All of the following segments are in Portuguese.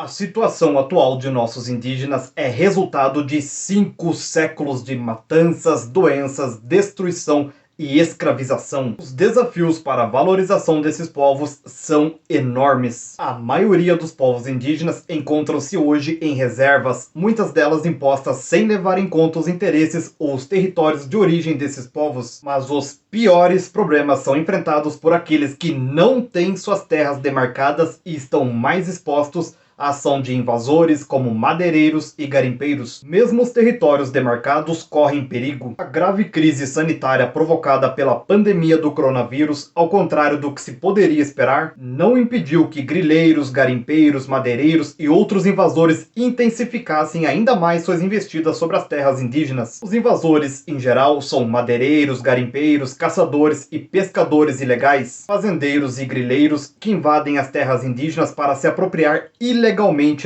A situação atual de nossos indígenas é resultado de 5 séculos de matanças, doenças, destruição e escravização. Os desafios para a valorização desses povos são enormes. A maioria dos povos indígenas encontram-se hoje em reservas, muitas delas impostas sem levar em conta os interesses ou os territórios de origem desses povos. Mas os piores problemas são enfrentados por aqueles que não têm suas terras demarcadas e estão mais expostos a ação de invasores como madeireiros e garimpeiros. Mesmo os territórios demarcados correm perigo. A grave crise sanitária provocada pela pandemia do coronavírus, ao contrário do que se poderia esperar, não impediu que grileiros, garimpeiros, madeireiros e outros invasores intensificassem ainda mais suas investidas sobre as terras indígenas. Os invasores, em geral, são madeireiros, garimpeiros, caçadores e pescadores ilegais, fazendeiros e grileiros que invadem as terras indígenas para se apropriar ilegalmente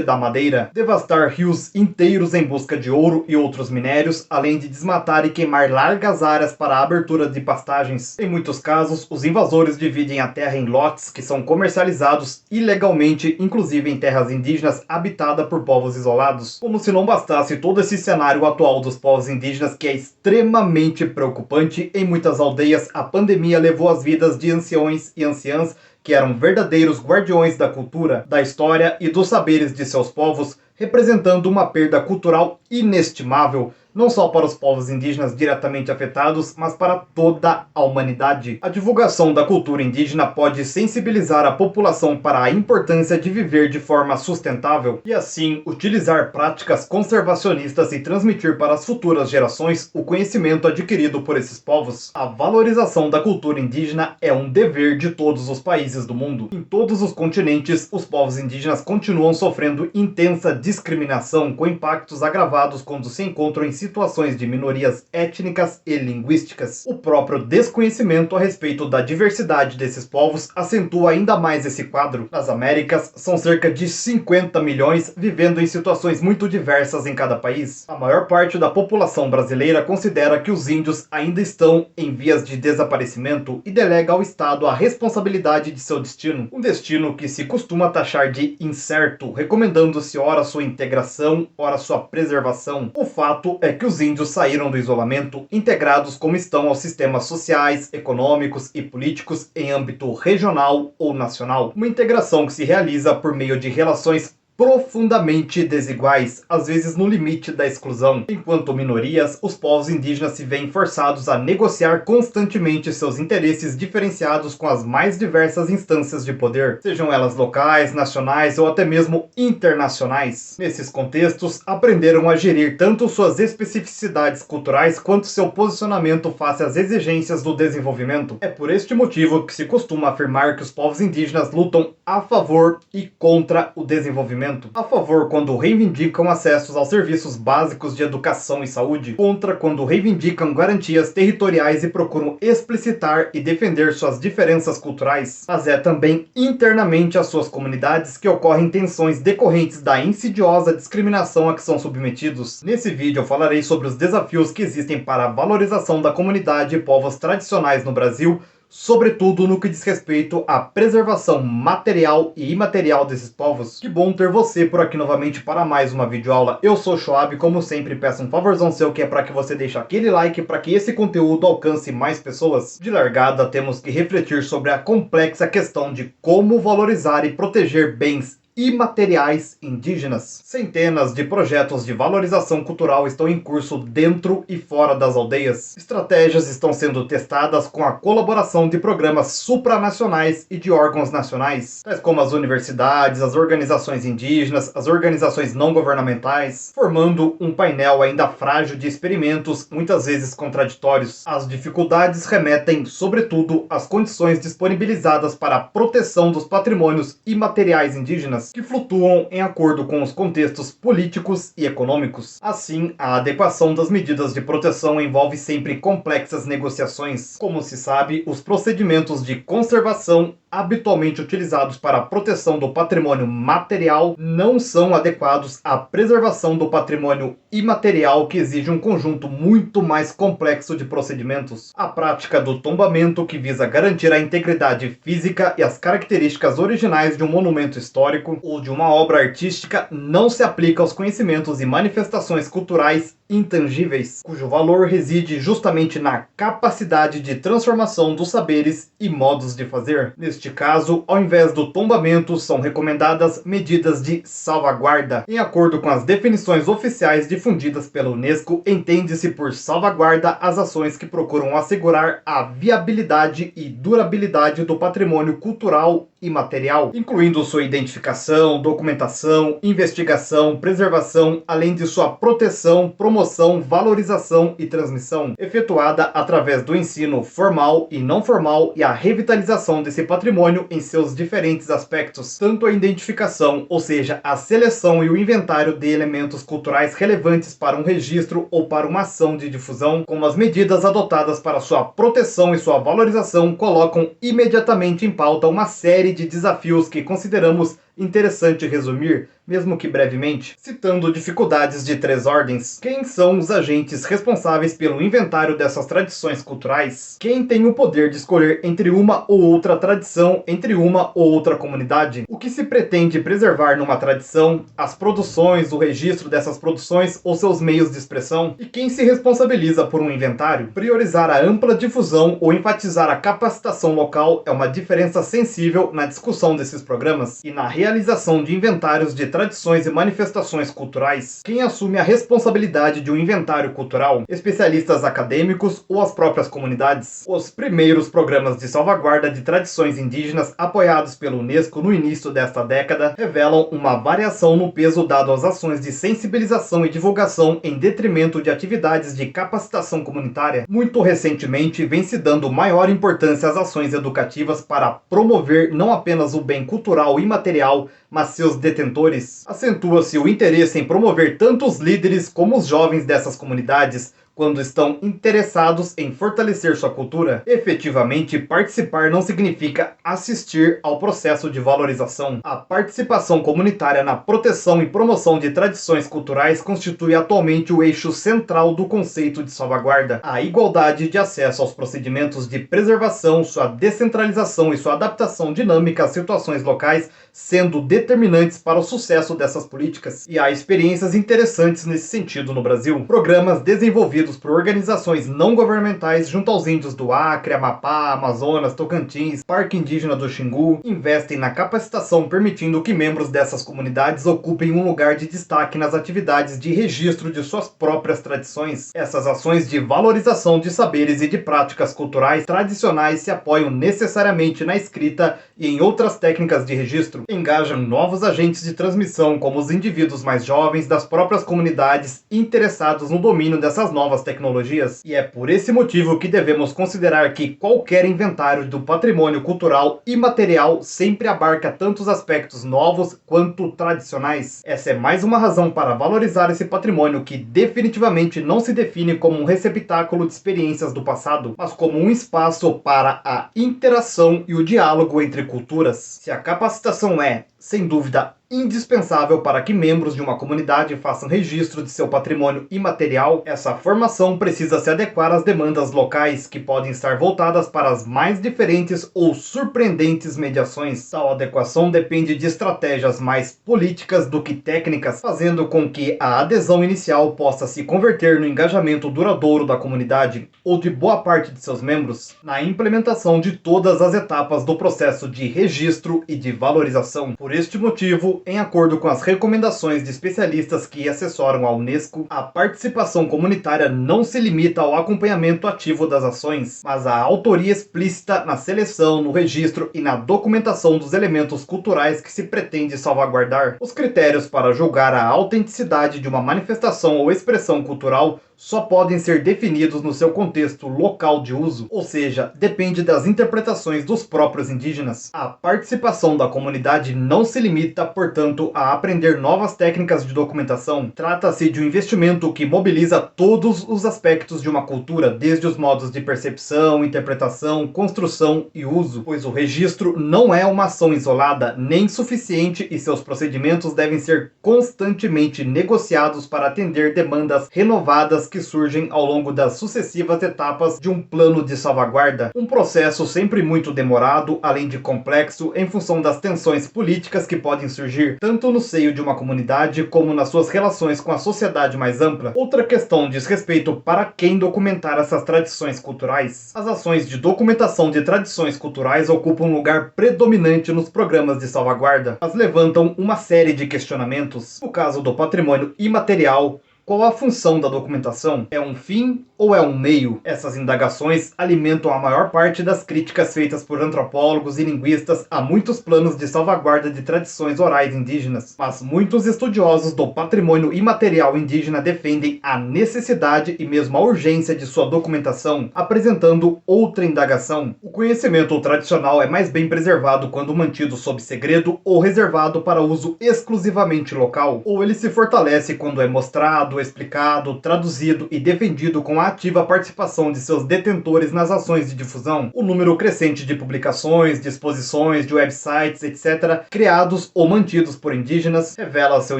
da madeira, devastar rios inteiros em busca de ouro e outros minérios, além de desmatar e queimar largas áreas para a abertura de pastagens. Em muitos casos, os invasores dividem a terra em lotes que são comercializados ilegalmente, inclusive em terras indígenas habitadas por povos isolados. Como se não bastasse todo esse cenário atual dos povos indígenas, que é extremamente preocupante, em muitas aldeias a pandemia levou as vidas de anciões e anciãs que eram verdadeiros guardiões da cultura, da história e dos saberes de seus povos, representando uma perda cultural inestimável, não só para os povos indígenas diretamente afetados, mas para toda a humanidade. A divulgação da cultura indígena pode sensibilizar a população para a importância de viver de forma sustentável e, assim, utilizar práticas conservacionistas e transmitir para as futuras gerações o conhecimento adquirido por esses povos. A valorização da cultura indígena é um dever de todos os países do mundo. Em todos os continentes, os povos indígenas continuam sofrendo intensa discriminação, com impactos agravados quando se encontram em situações de minorias étnicas e linguísticas. O próprio desconhecimento a respeito da diversidade desses povos acentua ainda mais esse quadro. Nas Américas, são cerca de 50 milhões vivendo em situações muito diversas em cada país. A maior parte da população brasileira considera que os índios ainda estão em vias de desaparecimento e delega ao Estado a responsabilidade de seu destino. Um destino que se costuma taxar de incerto, recomendando-se ora sua integração, ora sua preservação. O fato é que os índios saíram do isolamento integrados como estão aos sistemas sociais, econômicos e políticos em âmbito regional ou nacional. Uma integração que se realiza por meio de relações profundamente desiguais, às vezes no limite da exclusão. Enquanto minorias, os povos indígenas se veem forçados a negociar constantemente seus interesses diferenciados com as mais diversas instâncias de poder, sejam elas locais, nacionais ou até mesmo internacionais. Nesses contextos, aprenderam a gerir tanto suas especificidades culturais quanto seu posicionamento face às exigências do desenvolvimento. É por este motivo que se costuma afirmar que os povos indígenas lutam a favor e contra o desenvolvimento. A favor quando reivindicam acessos aos serviços básicos de educação e saúde, contra quando reivindicam garantias territoriais e procuram explicitar e defender suas diferenças culturais, mas é também internamente às suas comunidades que ocorrem tensões decorrentes da insidiosa discriminação a que são submetidos. Nesse vídeo eu falarei sobre os desafios que existem para a valorização da comunidade e povos tradicionais no Brasil, sobretudo no que diz respeito à preservação material e imaterial desses povos. Que bom ter você por aqui novamente para mais uma videoaula. Eu sou o Shoab, como sempre peço um favorzão seu, que é para que você deixe aquele like para que esse conteúdo alcance mais pessoas. De largada, temos que refletir sobre a complexa questão de como valorizar e proteger bens imateriais indígenas. Centenas de projetos de valorização cultural estão em curso dentro e fora das aldeias. Estratégias estão sendo testadas com a colaboração de programas supranacionais e de órgãos nacionais, tais como as universidades, as organizações indígenas, as organizações não governamentais, formando um painel ainda frágil de experimentos, muitas vezes contraditórios. As dificuldades remetem, sobretudo, às condições disponibilizadas para a proteção dos patrimônios imateriais indígenas, que flutuam em acordo com os contextos políticos e econômicos. Assim, a adequação das medidas de proteção envolve sempre complexas negociações. Como se sabe, os procedimentos de conservação habitualmente utilizados para a proteção do patrimônio material não são adequados à preservação do patrimônio imaterial, que exige um conjunto muito mais complexo de procedimentos. A prática do tombamento, que visa garantir a integridade física e as características originais de um monumento histórico, histórico ou de uma obra artística não se aplica aos conhecimentos e manifestações culturais intangíveis, cujo valor reside justamente na capacidade de transformação dos saberes e modos de fazer. Neste caso, ao invés do tombamento, são recomendadas medidas de salvaguarda. Em acordo com as definições oficiais difundidas pela Unesco, entende-se por salvaguarda as ações que procuram assegurar a viabilidade e durabilidade do patrimônio cultural e material, incluindo sua identificação, documentação, investigação, preservação, além de sua proteção, promoção, valorização e transmissão, efetuada através do ensino formal e não formal e a revitalização desse patrimônio em seus diferentes aspectos, tanto a identificação, ou seja, a seleção e o inventário de elementos culturais relevantes para um registro ou para uma ação de difusão, como as medidas adotadas para sua proteção e sua valorização colocam imediatamente em pauta uma série de desafios que consideramos interessante resumir, mesmo que brevemente, citando dificuldades de 3 ordens. Quem são os agentes responsáveis pelo inventário dessas tradições culturais? Quem tem o poder de escolher entre uma ou outra tradição, entre uma ou outra comunidade? O que se pretende preservar numa tradição? As produções, o registro dessas produções ou seus meios de expressão? E quem se responsabiliza por um inventário? Priorizar a ampla difusão ou enfatizar a capacitação local é uma diferença sensível na discussão desses programas e na realização de inventários de tradições e manifestações culturais. Quem assume a responsabilidade de um inventário cultural? Especialistas acadêmicos ou as próprias comunidades? Os primeiros programas de salvaguarda de tradições indígenas apoiados pela Unesco no início desta década revelam uma variação no peso dado às ações de sensibilização e divulgação em detrimento de atividades de capacitação comunitária. Muito recentemente vem se dando maior importância às ações educativas para promover não apenas o bem cultural e material, mas seus detentores. Acentua-se o interesse em promover tanto os líderes como os jovens dessas comunidades, quando estão interessados em fortalecer sua cultura. Efetivamente, participar não significa assistir ao processo de valorização. A participação comunitária na proteção e promoção de tradições culturais constitui atualmente o eixo central do conceito de salvaguarda. A igualdade de acesso aos procedimentos de preservação, sua descentralização e sua adaptação dinâmica às situações locais sendo determinantes para o sucesso dessas políticas. E há experiências interessantes nesse sentido no Brasil. Programas desenvolvidos por organizações não governamentais junto aos índios do Acre, Amapá, Amazonas, Tocantins, Parque Indígena do Xingu, investem na capacitação, permitindo que membros dessas comunidades ocupem um lugar de destaque nas atividades de registro de suas próprias tradições. Essas ações de valorização de saberes e de práticas culturais tradicionais se apoiam necessariamente na escrita e em outras técnicas de registro. Engajam novos agentes de transmissão, como os indivíduos mais jovens das próprias comunidades interessados no domínio dessas novas tecnologias. E é por esse motivo que devemos considerar que qualquer inventário do patrimônio cultural e material sempre abarca tantos aspectos novos quanto tradicionais. Essa é mais uma razão para valorizar esse patrimônio que definitivamente não se define como um receptáculo de experiências do passado, mas como um espaço para a interação e o diálogo entre culturas. Se a capacitação é, sem dúvida, indispensável para que membros de uma comunidade façam registro de seu patrimônio imaterial, essa formação precisa se adequar às demandas locais, que podem estar voltadas para as mais diferentes ou surpreendentes mediações. Tal adequação depende de estratégias mais políticas do que técnicas, fazendo com que a adesão inicial possa se converter no engajamento duradouro da comunidade, ou de boa parte de seus membros, na implementação de todas as etapas do processo de registro e de valorização. Por este motivo, em acordo com as recomendações de especialistas que assessoram a Unesco, a participação comunitária não se limita ao acompanhamento ativo das ações, mas à autoria explícita na seleção, no registro e na documentação dos elementos culturais que se pretende salvaguardar. Os critérios para julgar a autenticidade de uma manifestação ou expressão cultural só podem ser definidos no seu contexto local de uso, ou seja, depende das interpretações dos próprios indígenas. A participação da comunidade não se limita, portanto, a aprender novas técnicas de documentação. Trata-se de um investimento que mobiliza todos os aspectos de uma cultura, desde os modos de percepção, interpretação, construção e uso, pois o registro não é uma ação isolada nem suficiente e seus procedimentos devem ser constantemente negociados para atender demandas renovadas que surgem ao longo das sucessivas etapas de um plano de salvaguarda. Um processo sempre muito demorado, além de complexo, em função das tensões políticas que podem surgir, tanto no seio de uma comunidade como nas suas relações com a sociedade mais ampla. Outra questão diz respeito para quem documentar essas tradições culturais. As ações de documentação de tradições culturais ocupam um lugar predominante nos programas de salvaguarda, mas levantam uma série de questionamentos. No caso do patrimônio imaterial, qual a função da documentação? É um fim ou é um meio? Essas indagações alimentam a maior parte das críticas feitas por antropólogos e linguistas a muitos planos de salvaguarda de tradições orais indígenas. Mas muitos estudiosos do patrimônio imaterial indígena defendem a necessidade e mesmo a urgência de sua documentação, apresentando outra indagação. O conhecimento tradicional é mais bem preservado quando mantido sob segredo ou reservado para uso exclusivamente local, ou ele se fortalece quando é mostrado, explicado, traduzido e defendido com a ativa participação de seus detentores nas ações de difusão. O número crescente de publicações, de exposições, de websites, etc., criados ou mantidos por indígenas, revela seu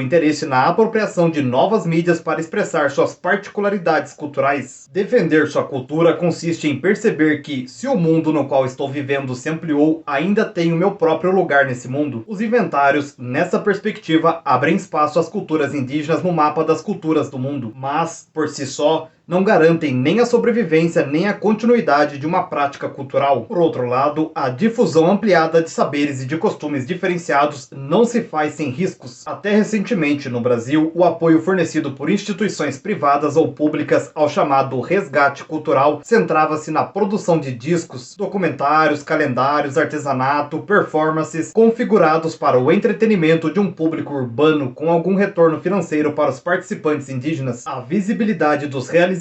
interesse na apropriação de novas mídias para expressar suas particularidades culturais. Defender sua cultura consiste em perceber que, se o mundo no qual estou vivendo se ampliou, ainda tenho meu próprio lugar nesse mundo. Os inventários, nessa perspectiva, abrem espaço às culturas indígenas no mapa das culturas do mundo, mas, por si só, não garantem nem a sobrevivência nem a continuidade de uma prática cultural. Por outro lado, a difusão ampliada de saberes e de costumes diferenciados não se faz sem riscos. Até recentemente, no Brasil, o apoio fornecido por instituições privadas ou públicas ao chamado resgate cultural centrava-se na produção de discos, documentários, calendários, artesanato, performances, configurados para o entretenimento de um público urbano com algum retorno financeiro para os participantes indígenas. A visibilidade dos realizadores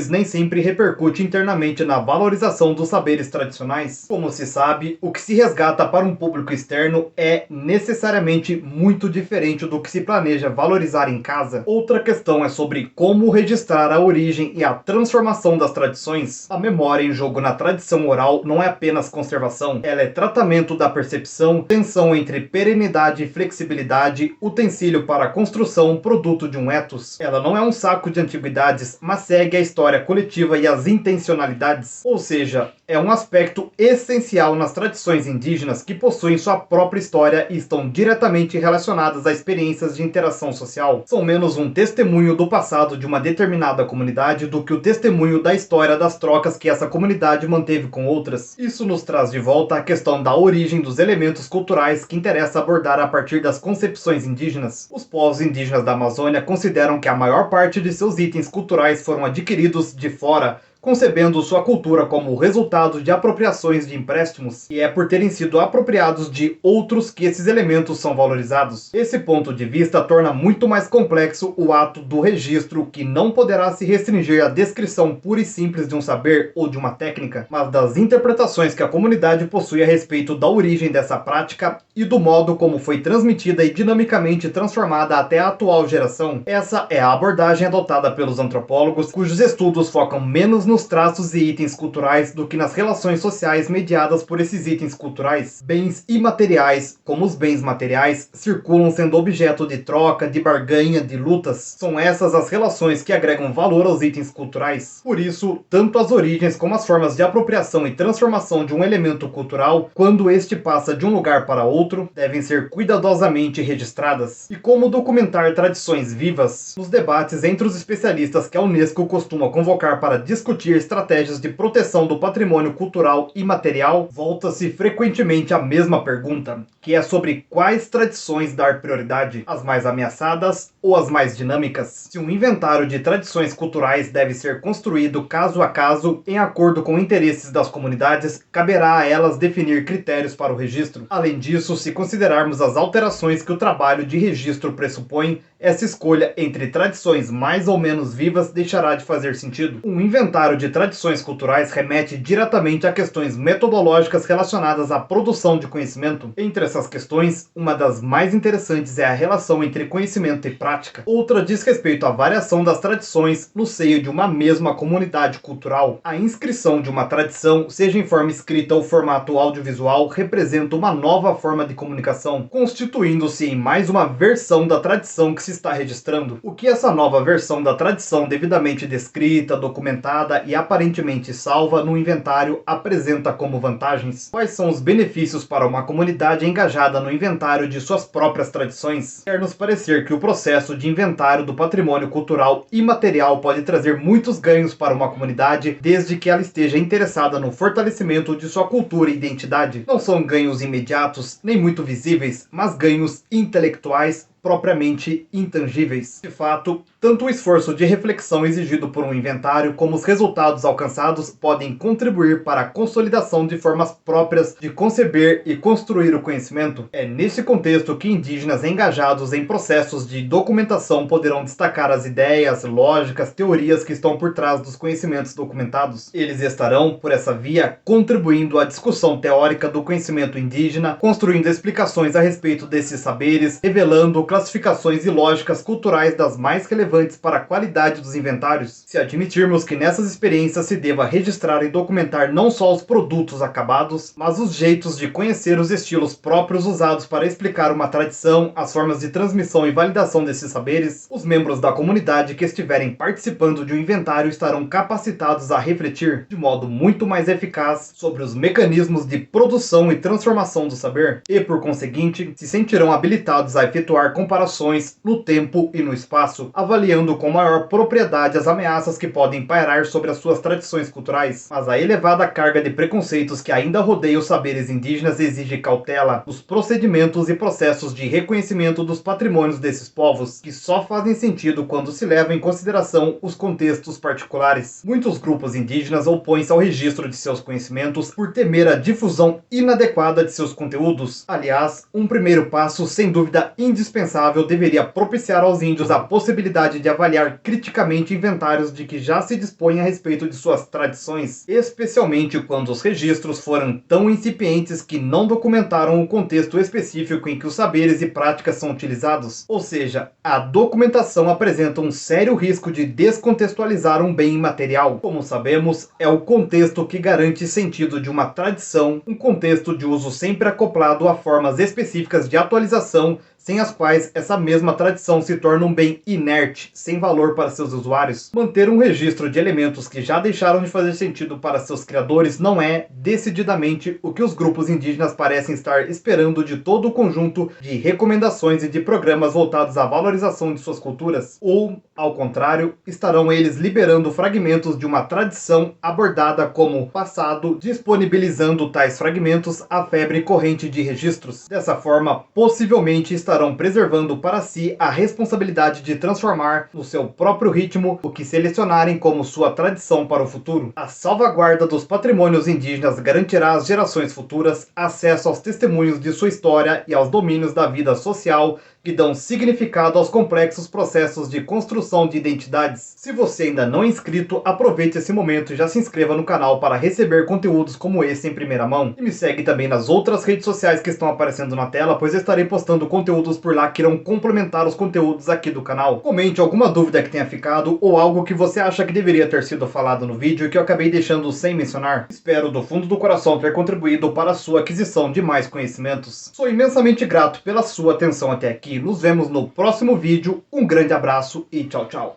nem sempre repercute internamente na valorização dos saberes tradicionais. Como se sabe, o que se resgata para um público externo é necessariamente muito diferente do que se planeja valorizar em casa. Outra questão é sobre como registrar a origem e a transformação das tradições. A memória em jogo na tradição oral não é apenas conservação, ela é tratamento da percepção, tensão entre perenidade e flexibilidade, utensílio para a construção, produto de um ethos. Ela não é um saco de antiguidades, mas segue a história coletiva e as intencionalidades, ou seja, é um aspecto essencial nas tradições indígenas que possuem sua própria história e estão diretamente relacionadas a experiências de interação social. São menos um testemunho do passado de uma determinada comunidade do que o testemunho da história das trocas que essa comunidade manteve com outras. Isso nos traz de volta à questão da origem dos elementos culturais que interessa abordar a partir das concepções indígenas. Os povos indígenas da Amazônia consideram que a maior parte de seus itens culturais foram adquiridos de fora, concebendo sua cultura como resultado de apropriações de empréstimos, e é por terem sido apropriados de outros que esses elementos são valorizados. Esse ponto de vista torna muito mais complexo o ato do registro, que não poderá se restringir à descrição pura e simples de um saber ou de uma técnica, mas das interpretações que a comunidade possui a respeito da origem dessa prática e do modo como foi transmitida e dinamicamente transformada até a atual geração. Essa é a abordagem adotada pelos antropólogos, cujos estudos focam menos nos traços e itens culturais do que nas relações sociais mediadas por esses itens culturais. Bens imateriais, como os bens materiais, circulam sendo objeto de troca, de barganha, de lutas. São essas as relações que agregam valor aos itens culturais. Por isso, tanto as origens como as formas de apropriação e transformação de um elemento cultural, quando este passa de um lugar para outro, devem ser cuidadosamente registradas. E como documentar tradições vivas? Nos debates entre os especialistas que a Unesco costuma convocar para discutir estratégias de proteção do patrimônio cultural imaterial, volta-se frequentemente a mesma pergunta, que é sobre quais tradições dar prioridade, as mais ameaçadas ou as mais dinâmicas. Se um inventário de tradições culturais deve ser construído caso a caso, em acordo com interesses das comunidades, caberá a elas definir critérios para o registro. Além disso, se considerarmos as alterações que o trabalho de registro pressupõe, essa escolha entre tradições mais ou menos vivas deixará de fazer sentido. Um inventário inventário de tradições culturais remete diretamente a questões metodológicas relacionadas à produção de conhecimento. Entre essas questões, uma das mais interessantes é a relação entre conhecimento e prática. Outra diz respeito à variação das tradições no seio de uma mesma comunidade cultural. A inscrição de uma tradição, seja em forma escrita ou formato audiovisual, representa uma nova forma de comunicação, constituindo-se em mais uma versão da tradição que se está registrando. O que essa nova versão da tradição, devidamente descrita, documentada e aparentemente salva no inventário, apresenta como vantagens? Quais são os benefícios para uma comunidade engajada no inventário de suas próprias tradições? Quer nos parecer que o processo de inventário do patrimônio cultural imaterial pode trazer muitos ganhos para uma comunidade, desde que ela esteja interessada no fortalecimento de sua cultura e identidade. Não são ganhos imediatos, nem muito visíveis, mas ganhos intelectuais propriamente intangíveis. De fato, tanto o esforço de reflexão exigido por um inventário como os resultados alcançados podem contribuir para a consolidação de formas próprias de conceber e construir o conhecimento. É nesse contexto que indígenas engajados em processos de documentação poderão destacar as ideias, lógicas, teorias que estão por trás dos conhecimentos documentados. Eles estarão, por essa via, contribuindo à discussão teórica do conhecimento indígena, construindo explicações a respeito desses saberes, revelando classificações e lógicas culturais das mais relevantes para a qualidade dos inventários. Se admitirmos que nessas experiências se deva registrar e documentar não só os produtos acabados, mas os jeitos de conhecer os estilos próprios usados para explicar uma tradição, as formas de transmissão e validação desses saberes, os membros da comunidade que estiverem participando de um inventário estarão capacitados a refletir, de modo muito mais eficaz, sobre os mecanismos de produção e transformação do saber, e, por conseguinte, se sentirão habilitados a efetuar comparações no tempo e no espaço, avaliando com maior propriedade as ameaças que podem pairar sobre as suas tradições culturais. Mas a elevada carga de preconceitos que ainda rodeia os saberes indígenas exige cautela nos procedimentos e processos de reconhecimento dos patrimônios desses povos, que só fazem sentido quando se leva em consideração os contextos particulares. Muitos grupos indígenas opõem-se ao registro de seus conhecimentos por temer a difusão inadequada de seus conteúdos. Aliás, um primeiro passo, sem dúvida indispensável, deveria propiciar aos índios a possibilidade de avaliar criticamente inventários de que já se dispõe a respeito de suas tradições, especialmente quando os registros foram tão incipientes que não documentaram o contexto específico em que os saberes e práticas são utilizados. Ou seja, a documentação apresenta um sério risco de descontextualizar um bem imaterial. Como sabemos, é o contexto que garante sentido de uma tradição, um contexto de uso sempre acoplado a formas específicas de atualização, sem as quais essa mesma tradição se torna um bem inerte, sem valor para seus usuários. Manter um registro de elementos que já deixaram de fazer sentido para seus criadores não é, decididamente, o que os grupos indígenas parecem estar esperando de todo o conjunto de recomendações e de programas voltados à valorização de suas culturas. Ou, ao contrário, estarão eles liberando fragmentos de uma tradição abordada como passado, disponibilizando tais fragmentos à febre corrente de registros. Dessa forma, possivelmente estarão preservando para si a responsabilidade de transformar no seu próprio ritmo o que selecionarem como sua tradição para o futuro. A salvaguarda dos patrimônios indígenas garantirá às gerações futuras acesso aos testemunhos de sua história e aos domínios da vida social que dão significado aos complexos processos de construção de identidades. Se você ainda não é inscrito, aproveite esse momento e já se inscreva no canal para receber conteúdos como esse em primeira mão. E me segue também nas outras redes sociais que estão aparecendo na tela, pois eu estarei postando conteúdos por lá que irão complementar os conteúdos aqui do canal. Comente alguma dúvida que tenha ficado ou algo que você acha que deveria ter sido falado no vídeo e que eu acabei deixando sem mencionar. Espero do fundo do coração ter contribuído para a sua aquisição de mais conhecimentos. Sou imensamente grato pela sua atenção até aqui. Nos vemos no próximo vídeo. Um grande abraço e tchau, tchau.